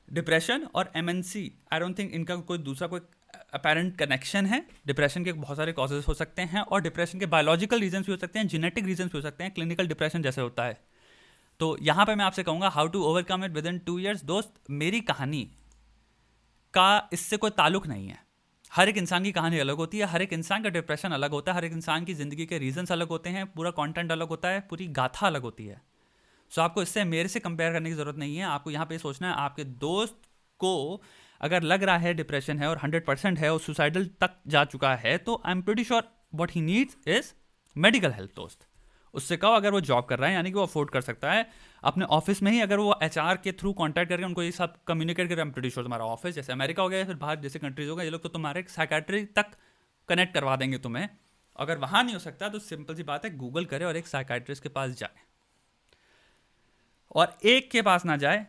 Depression और MNC, I don't think इनका कोई दूसरा कोई अपेरेंट कनेक्शन है। डिप्रेशन के बहुत सारे कॉजेज हो सकते हैं और डिप्रेशन के बायोलॉजिकल रीजंस भी हो सकते हैं, जेनेटिक रीजंस भी हो सकते हैं, क्लिनिकल डिप्रेशन जैसे होता है। तो यहाँ पे मैं आपसे कहूँगा how to overcome it within 2 years। दोस्त, मेरी कहानी का इससे कोई ताल्लुक नहीं है। हर एक इंसान की कहानी अलग होती है, हर एक इंसान का डिप्रेशन अलग होता है, हर एक इंसान की ज़िंदगी के रीजंस अलग होते हैं, पूरा कंटेंट अलग होता है, पूरी गाथा अलग होती है। सो आपको इससे मेरे से कंपेयर करने की ज़रूरत नहीं है। आपको यहाँ पे सोचना है, आपके दोस्त को अगर लग रहा है डिप्रेशन है और 100% है और सुसाइडल तक जा चुका है, तो I am pretty sure what he needs is medical help. दोस्त, उससे कहो अगर वो जॉब कर रहा है, यानी कि वो अफोर्ड कर सकता है, अपने ऑफिस में ही अगर वो एचआर के थ्रू कांटेक्ट करके उनको ये सब कम्युनिकेट करें, आई एम प्रीटी श्योर तुम्हारा ऑफिस जैसे अमेरिका हो गया या फिर बाहर जैसे कंट्रीज हो गए, ये लोग तो तुम्हारे साइकेट्री तक कनेक्ट करवा देंगे तुम्हें। अगर वहाँ नहीं हो सकता तो सिंपल सी बात है, गूगल करे और एक साइकेट्रिस्ट के पास जाए। और एक के पास ना जाए,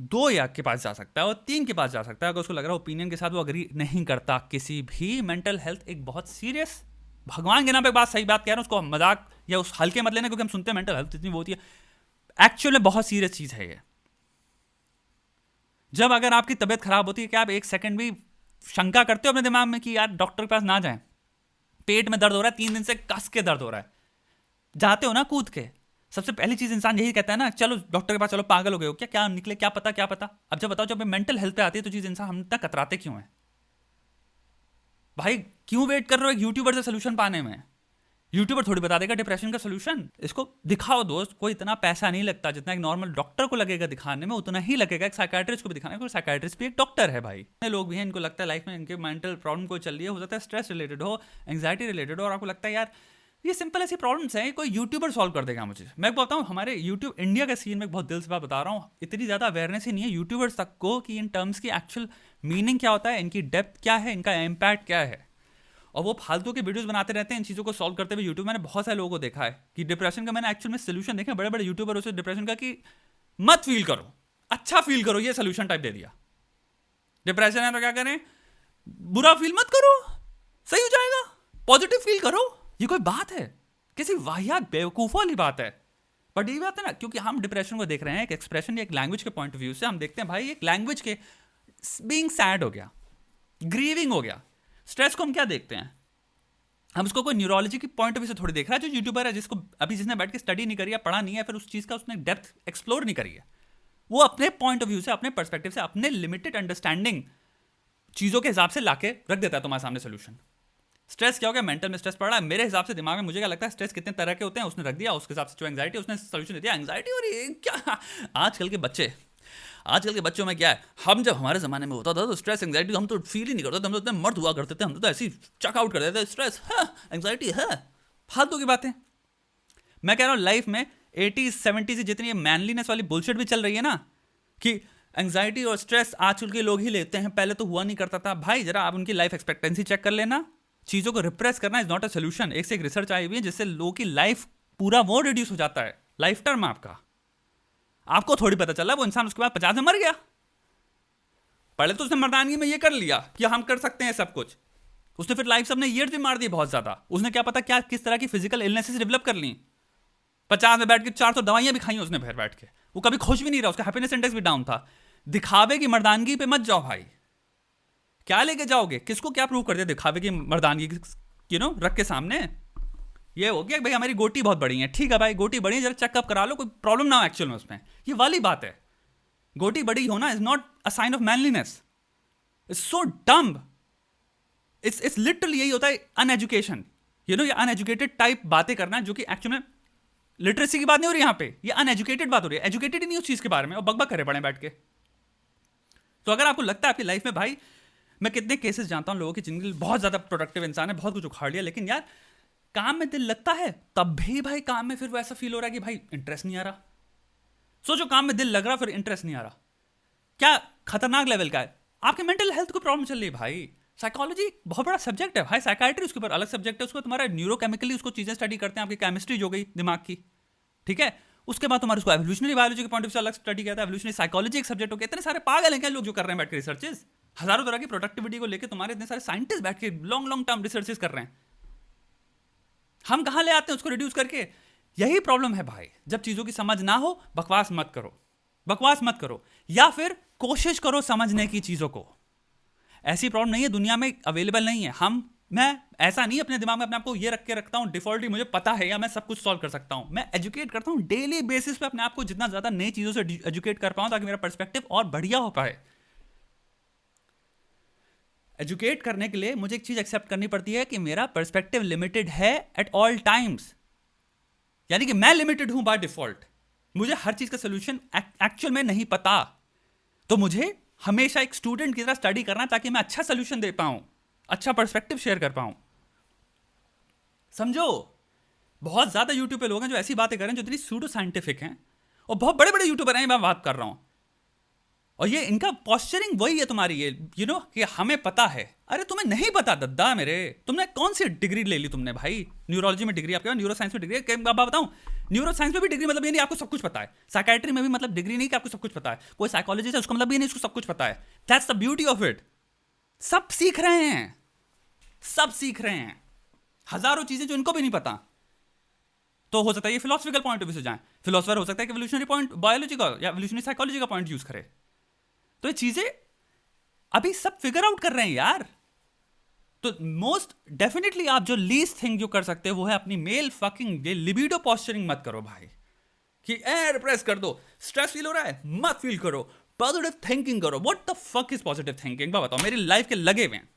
2 या के पास जा सकता है और 3 के पास जा सकता है अगर उसको लग रहा है ओपिनियन के साथ वो अग्री नहीं करता किसी भी। मेंटल हेल्थ एक बहुत सीरियस, भगवान के नाम पे बात, सही बात कह रहा हूँ, उसको मजाक या उस हल्के मत लेना, क्योंकि हम सुनते हैं मेंटल हेल्थ इतनी वो होती है, एक्चुअल में बहुत सीरियस चीज है ये। जब अगर आपकी तबीयत खराब होती है, क्या आप एक सेकंड भी शंका करते हो अपने दिमाग में कि यार डॉक्टर के पास ना जाएं, पेट में दर्द हो रहा है, 3 दिन से कस के दर्द हो रहा है, जाते हो ना कूद के? सबसे पहली चीज इंसान यही कहता है ना, चलो डॉक्टर के पास चलो, पागल हो गए हो क्या, क्या निकले, क्या पता क्या पता। अब जब बताओ, जब मेंटल हेल्थ पे आती है तो चीज इंसान हम इतना कतराते क्यों है भाई? क्यों वेट कर रहे हो एक यूट्यूबर से सोल्यूशन पाने में? यूट्यूबर थोड़ी बता देगा डिप्रेशन का सोल्यूशन। इसको दिखाओ दोस्त, कोई इतना पैसा नहीं लगता जितना एक नॉर्मल डॉक्टर को लगेगा दिखाने में, उतना ही लगेगा एक साइकाट्रिस्ट को भी दिखाने में। साइकाट्रिस्ट भी एक डॉक्टर है भाई। लोग भी हैं, इनको लगता है लाइफ में इनके मेंटल प्रॉब्लम कोई चल रही है, हो सकता है स्ट्रेस रिलेटेड हो, एंग्जाइटी रिलेटेड हो, और आपको लगता है यार ये सिंपल ऐसी प्रॉब्लम्स हैं, कोई यूट्यूबर सॉल्व कर देगा मुझे। मैं बताऊँ, हमारे यूट्यूब इंडिया के सीन में बहुत दिल से बात बता रहा हूँ, इतनी ज़्यादा अवेयरनेस ही नहीं है यूट्यूबर्स तक को कि इन टर्म्स की एक्चुअल मीनिंग क्या होता है, इनकी डेप्थ क्या है, इनका इम्पैक्ट क्या है। और वो फालतू के वीडियोस बनाते रहते हैं इन चीज़ों को सॉल्व करते हुए। यूट्यूब मैंने बहुत सारे लोगों को देखा है कि डिप्रेशन का, मैंने एक्चुअल में सोल्यूशन देखा बड़े बड़े यूट्यूबर उसे डिप्रेशन का, कि मत फील करो, अच्छा फील करो, ये सोल्यूशन टाइप दे दिया। डिप्रेशन है तो क्या करें, बुरा फील मत करो, सही हो जाएगा, पॉजिटिव फील करो। ये कोई बात है? किसी वाहियात बेवकूफ़ वाली बात है। बट ये बात है ना, क्योंकि हम डिप्रेशन को देख रहे हैं एक एक्सप्रेशन, एक लैंग्वेज के पॉइंट ऑफ व्यू से हम देखते हैं भाई, एक लैंग्वेज के बीइंग सैड हो गया, ग्रीविंग हो गया। स्ट्रेस को हम क्या देखते हैं, हम उसको कोई न्यूरोलॉजी की पॉइंट ऑफ व्यू से थोड़ी देख रहा है। जो यूट्यूबर है, जिसको अभी जिसने बैठ के स्टडी नहीं करी है, पढ़ा नहीं है, फिर उस चीज़ का उसने डेप्थ एक्सप्लोर नहीं करी है, वो अपने पॉइंट ऑफ व्यू से, अपने पर्सपेक्टिव से, अपने लिमिटेड अंडरस्टैंडिंग चीज़ों के हिसाब से लाके रख देता है तुम्हारे सामने सोल्यूशन। स्ट्रेस क्या हो गया, मेंटल में स्ट्रेस पड़ रहा है, मेरे हिसाब से दिमाग में मुझे क्या लगता है स्ट्रेस कितने तरह के होते हैं उसने रख दिया, उसके हिसाब से जो एंग्जाइटी उसने सोल्यूशन दे दिया। एंग्जाइटी और ये क्या, आजकल के बच्चों में क्या है, हम जब हमारे ज़माने में होता था तो स्ट्रेस एंग्जाइटी हम तो फील ही नहीं करते थे, हम तो इतने मर्द हुआ करते थे, हम तो ऐसे ही चक आउट कर देते थे, स्ट्रेस है, एंग्जाइटी है, फालतू की बातें। मैं कह रहा हूँ लाइफ में 80s 70s से जितनी मैनलीनेस वाली बुलशिट भी चल रही है ना, कि एंग्जाइटी और स्ट्रेस आजकल के लोग ही लेते हैं, पहले तो हुआ नहीं करता था। भाई जरा आप उनकी लाइफ एक्सपेक्टेंसी चेक कर लेना। चीज़ों को रिप्रेस करना इज नॉट अ सोल्यूशन। एक से एक रिसर्च आई हुई है जिससे लोगों की लाइफ पूरा वो रिड्यूस हो जाता है, लाइफ टर्म आपका। आपको थोड़ी पता चला वो इंसान उसके बाद 50 में मर गया। पहले तो उसने मर्दानगी में ये कर लिया कि हम कर सकते हैं सब कुछ, उसने फिर लाइफ से अपने ईयर्स भी मार दिए बहुत ज्यादा। उसने क्या पता क्या किस तरह की फिजिकल इलनेसेस डेवलप कर ली। 50 में बैठ के 400 दवाइयां भी खाई उसने फिर बैठ के। वो कभी खुश भी नहीं रहा, उसका हैप्पीनेस इंडेक्स भी डाउन था। दिखावे की मर्दानगी पे मत जाओ भाई। क्या लेके जाओगे, किसको क्या प्रूव कर दिया दिखावे की मर्दानगी रख के सामने। ये हो गया भाई हमारी गोटी बहुत बड़ी है, ठीक है भाई गोटी बड़ी है, जरा चेकअप करा लो, कोई प्रॉब्लम ना हो एक्चुअल में उसमें, ये वाली बात है। गोटी बड़ी होना is not a sign of manliness, it's so dumb. It's literally यही होता है अनएजुकेशन, ये अनएजुकेटेड टाइप बातें करना, जो कि एक्चुअल में लिटरेसी की बात नहीं हो रही यहाँ पे, ये अनएजुकेटेड बात हो रही है। एजुकेटेड ही नहीं उस चीज के बारे में और बकबक करे पड़े बैठ के। तो अगर आपको लगता है आपकी लाइफ में, भाई मैं कितने केसेस जानता हूँ लोगों की जिंदगी बहुत ज्यादा प्रोडक्टिव इंसान है, बहुत कुछ उखाड़ लिया, लेकिन यार काम में दिल लगता है तब भी भाई काम में फिर वो ऐसा फील हो रहा है कि भाई इंटरेस्ट नहीं आ रहा। सोचो काम में दिल लग रहा फिर इंटरेस्ट नहीं आ रहा, क्या खतरनाक लेवल का है। आपके मेंटल हेल्थ को प्रॉब्लम चल रही है भाई। साइकोलॉजी बहुत बड़ा सब्जेक्ट है भाई, साइकाइट्री उसके ऊपर अलग सब्जेक्ट है, उसको तुम्हारा न्यूरोकेमिकली उसको चीजें स्टडी करते हैं, आपकी केमिस्ट्री जो गई दिमाग की, ठीक है। उसके बाद तुम्हारे उसको एवोल्यूशनरी बायोलॉजी के पॉइंट ऑफ व्यू से अलग स्टडी किया था, एवोल्यूशनरी साइकोलॉजी एक सब्जेक्ट हो गया। इतने सारे पागल हैं क्या लोग जो कर रहे हैं बैठ के रिसर्चेस, हजारों तरह की प्रोडक्टिविटी को लेकर तुम्हारे इतने सारे साइंटिस्ट बैठ के लॉन्ग टर्म रिसर्चेस कर रहे हैं। हम कहां ले आते हैं उसको रिड्यूस करके। यही प्रॉब्लम है भाई, जब चीजों की समझ ना हो बकवास मत करो। बकवास मत करो, या फिर कोशिश करो समझने की चीजों को। ऐसी प्रॉब्लम नहीं है दुनिया में, अवेलेबल नहीं है। मैं ऐसा नहीं अपने दिमाग में अपने आप को ये रख के रखता हूं डिफॉल्टली मुझे पता है या मैं सब कुछ सॉल्व कर सकता हूं। मैं एजुकेट करता हूं डेली बेसिस पे अपने आप को, जितना ज्यादा नई चीजों से एजुकेट कर पाऊं ताकि मेरा पर्सपेक्टिव और बढ़िया हो पाए। एजुकेट करने के लिए मुझे एक चीज एक्सेप्ट करनी पड़ती है कि मेरा पर्सपेक्टिव लिमिटेड है एट ऑल टाइम्स, यानी कि मैं लिमिटेड हूं बाय डिफॉल्ट। मुझे हर चीज का सोल्यूशन एक्चुअल में नहीं पता, तो मुझे हमेशा एक स्टूडेंट की तरह स्टडी करना है ताकि मैं अच्छा सोल्यूशन दे पाऊं, अच्छा पर्सपेक्टिव शेयर कर पाऊं। समझो, बहुत ज्यादा यूट्यूब पे लोग हैं जो ऐसी बातें कर रहे हैं जो इतनी सूडो साइंटिफिक हैं, और बहुत बड़े बड़े यूट्यूबर हैं, मैं बात कर रहा हूं, और ये इनका पॉस्चरिंग वही है तुम्हारी, ये कि हमें पता है। अरे तुम्हें नहीं पता दद्दा मेरे, तुमने कौन सी डिग्री ले ली तुमने भाई? न्यूरोलॉजी में डिग्री, आपके पास न्यूरो साइंस में डिग्री है, बाबा बताऊं, न्यूरो साइंस में भी डिग्री मतलब ये नहीं आपको सब कुछ पता है, साइकाइट्री में भी मतलब डिग्री नहीं कि आपको सब कुछ पता है, कोई साइकोलॉजिस्ट है उसका मतलब ये नहीं उसको सब कुछ पता है। That's the beauty of it. सब सीख रहे हैं, सब सीख रहे हैं, हजारों चीजें जो इनको भी नहीं पता। तो हो सकता है ये फिलोसफिकल पॉइंट ऑफ व्यू से जाए, फिलोसफर हो सकता है कि एवोल्यूशनरी पॉइंट, बायोलॉजी का या एवोल्यूशनरी साइकोलॉजी का पॉइंट यूज करे। तो ये चीजें अभी सब फिगर आउट कर रहे हैं यार। तो मोस्ट डेफिनेटली आप जो लीस्ट थिंग जो कर सकते हो वो है अपनी मेल फकिंग लिबिडो पॉस्चरिंग मत करो भाई, कि रिप्रेस कर दो। स्ट्रेस फील हो रहा है मत फील करो, पॉजिटिव थिंकिंग करो। What the fuck is positive thinking? बताओ, मेरी लाइफ के लगे हुए हैं।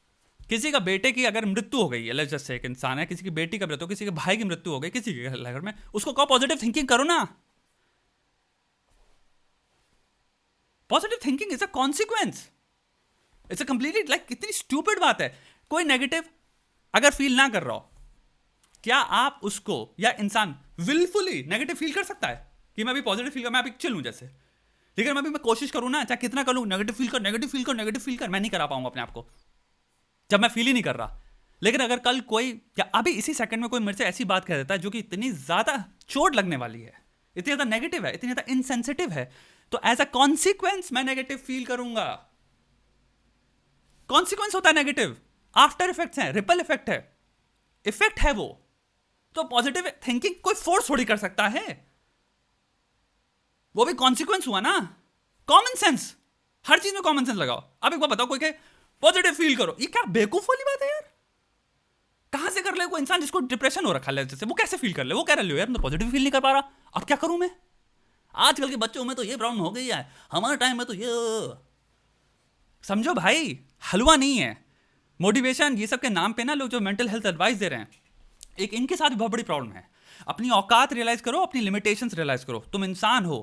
किसी का बेटे की अगर मृत्यु हो गई है, लेट्स जस्ट से एक इंसान है, किसी की बेटी का मृत्यु, किसी के भाई की मृत्यु हो गई, किसी के घर में, उसको कहो पॉजिटिव थिंकिंग करो ना। Positive thinking is a consequence, it's a completely like, कितनी स्टूपिड बात है। कोई नेगेटिव अगर फील ना कर रहा हो, क्या आप उसको या इंसान विलफुली नेगेटिव फील कर सकता है कि मैं अभी पॉजिटिव फील कर, मैं अभी चिल हूं जैसे, लेकिन मैं कोशिश करूं ना, चाहे कितना करूं, नेगेटिव फील कर, नेगेटिव फील कर, नेगेटिव फील कर, मैं नहीं करा पाऊंगा अपने आप को जब मैं फील ही नहीं कर रहा। लेकिन अगर कल कोई या अभी इसी सेकंड में कोई मेरे से ऐसी बात कह देता है जो कि इतनी ज्यादा चोट लगने वाली है, इतनी ज्यादा नेगेटिव है, इतनी ज्यादा इनसेंसिटिव है, तो एज अ कॉन्सिक्वेंस मैं नेगेटिव फील करूंगा। कॉन्सिक्वेंस होता है नेगेटिव, आफ्टर इफेक्ट्स है, रिपल इफेक्ट है, इफेक्ट है वो। तो पॉजिटिव थिंकिंग कोई फोर्स थोड़ी कर सकता है, वो भी कॉन्सिक्वेंस हुआ ना। कॉमन सेंस, हर चीज में कॉमन सेंस लगाओ। अब एक बार बताओ, कोई कहे पॉजिटिव फील करो, ये क्या बेवकूफ वाली बात है यार? कहां से कर ले कोई इंसान जिसको डिप्रेशन हो रखा है जैसे, वो कैसे फील कर ले? वो कह रहे हो यार मैं तो पॉजिटिव फील नहीं कर पा रहा, अब क्या करूं मैं? आजकल के बच्चों में तो ये प्रॉब्लम हो गई है, हमारे टाइम में तो ये, समझो भाई, हलवा नहीं है। मोटिवेशन ये सब के नाम पे ना लोग जो मेंटल हेल्थ एडवाइस दे रहे हैं, एक इनके साथ भी बहुत बड़ी प्रॉब्लम है। अपनी औकात रियलाइज करो, अपनी लिमिटेशंस रियलाइज करो। तुम इंसान हो,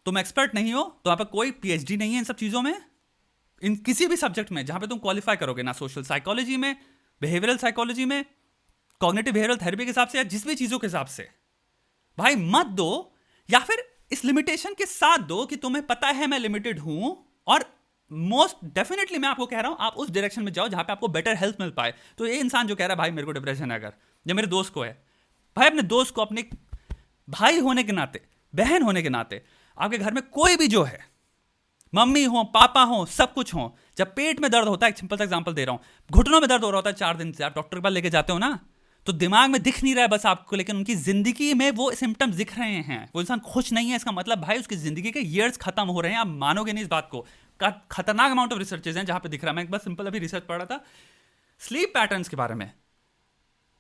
तुम एक्सपर्ट नहीं हो, तो यहाँ पर कोई पीएचडी नहीं है इन सब चीजों में, इन किसी भी सब्जेक्ट में जहां पे तुम क्वालिफाई करोगे ना, सोशल साइकोलॉजी में, बिहेवियरल साइकोलॉजी में, कॉग्निटिव बिहेवियरल थेरेपी के हिसाब से, या जिस भी चीजों के हिसाब से, भाई मत दो। या फिर इस लिमिटेशन के साथ दो कि तुम्हें पता है मैं लिमिटेड हूं, और मोस्ट डेफिनेटली मैं आपको कह रहा हूं आप उस डायरेक्शन में जाओ जहां पे आपको बेटर हेल्थ मिल पाए। तो ये इंसान जो कह रहा है भाई मेरे को डिप्रेशन है, अगर या मेरे दोस्त को है, भाई अपने दोस्त को अपने भाई होने के नाते, बहन होने के नाते, आपके घर में कोई भी जो है, मम्मी हो, पापा हो, सब कुछ हो, जब पेट में दर्द होता है, एक सिंपल सा एग्जांपल दे रहा हूं, घुटनों में दर्द हो रहा होता है 4 दिन से, आप डॉक्टर के पास लेके जाते हो ना, तो दिमाग में दिख नहीं रहा है बस आपको, लेकिन उनकी जिंदगी में वो सिम्टम्स दिख रहे हैं। वो इंसान खुश नहीं है, इसका मतलब भाई उसकी जिंदगी के ईयर्स खत्म हो रहे हैं। आप मानोगे नहीं इस बात को, खतरनाक अमाउंट ऑफ रिसर्चेज हैं जहां पे दिख रहा है। मैं एक बार सिंपल अभी रिसर्च पढ़ रहा था स्लीप पैटर्न्स के बारे में,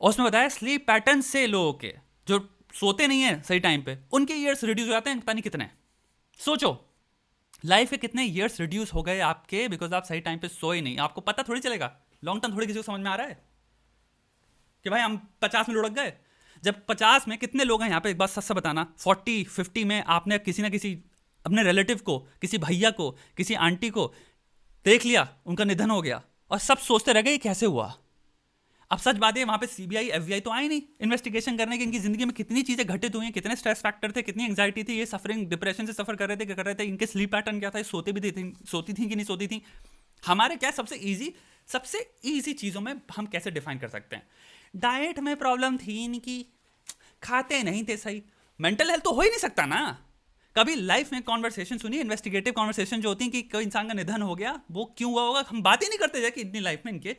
और उसमें बताया स्लीप पैटर्न से लोगों के जो सोते नहीं है सही टाइम पे, उनके ईयर्स रिड्यूस हो जाते हैं, पता नहीं कितने। सोचो लाइफ के कितने ईयर्स रिड्यूस हो गए आपके, बिकॉज आप सही टाइम पे सोए नहीं। आपको पता थोड़ी चलेगा, लॉन्ग टर्म थोड़ी किसी को समझ में आ रहा है कि भाई हम 50 में लुढ़क गए। जब 50 में कितने लोग हैं यहाँ पे, एक बात सच से बताना, 40-50 में आपने किसी ना किसी अपने रिलेटिव को, किसी भैया को, किसी आंटी को देख लिया, उनका निधन हो गया, और सब सोचते रह गए कैसे हुआ। अब सच बात है वहां पे सीबीआई एफबीआई तो आई नहीं इन्वेस्टिगेशन करने की, इनकी जिंदगी में कितनी चीजें घटित हुई हैं, कितने स्ट्रेस फैक्टर थे, कितनी एंग्जाइटी थी, ये सफरिंग डिप्रेशन से सफर कर रहे थे, क्या कर रहे थे, इनके स्लीप पैटर्न क्या था, सोते भी थे, सोती थी कि नहीं सोती थी। हमारे क्या सबसे ईजी चीजों में हम कैसे डिफाइन कर सकते हैं? डाइट में प्रॉब्लम थी इनकी, खाते नहीं थे सही। मेंटल हेल्थ तो हो ही नहीं सकता ना। कभी लाइफ में कॉन्वर्सेशन सुनिए, इन्वेस्टिगेटिव कॉन्वर्सेशन जो होती है कि कोई इंसान का निधन हो गया, वो क्यों हुआ होगा, हम बात ही नहीं करते कि इतनी लाइफ में इनके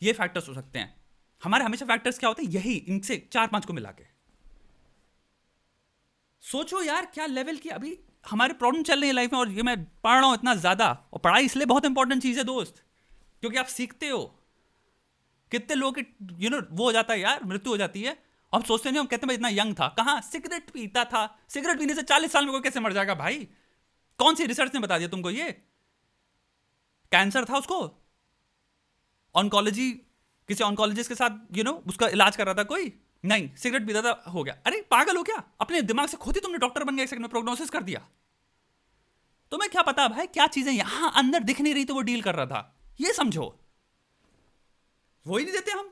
ये फैक्टर्स हो सकते हैं। हमारे हमेशा फैक्टर्स क्या होते हैं, यही इनसे 4-5 को मिला के। सोचो यार क्या लेवल की, अभी हमारे प्रॉब्लम चल रही है लाइफ में, और ये मैं पढ़ रहा हूँ इतना ज़्यादा, और पढ़ाई इसलिए बहुत इंपॉर्टेंट चीज़ है दोस्त, क्योंकि आप सीखते हो। कितने लोग के वो हो जाता है यार, मृत्यु हो जाती है, हम सोचते नहीं, हम कहते हैं भाई इतना यंग था, कहाँ सिगरेट पीता था, सिगरेट पीने से 40 साल में कोई कैसे मर जाएगा भाई? कौन सी रिसर्च ने बता दिया तुमको? ये कैंसर था उसको, ऑन्कोलॉजी, किसी ऑन्कोलॉजिस्ट के साथ उसका इलाज कर रहा था कोई, नहीं सिगरेट पीता था, हो गया। अरे पागल हो क्या? अपने दिमाग से खुद ही तुमने डॉक्टर बन गया, एक सेकंड में प्रोग्नोसिस कर दिया। तुम्हें क्या पता भाई क्या चीजें यहां अंदर दिख नहीं रही तो वो डील कर रहा था, ये समझो। वो ही नहीं देते हम।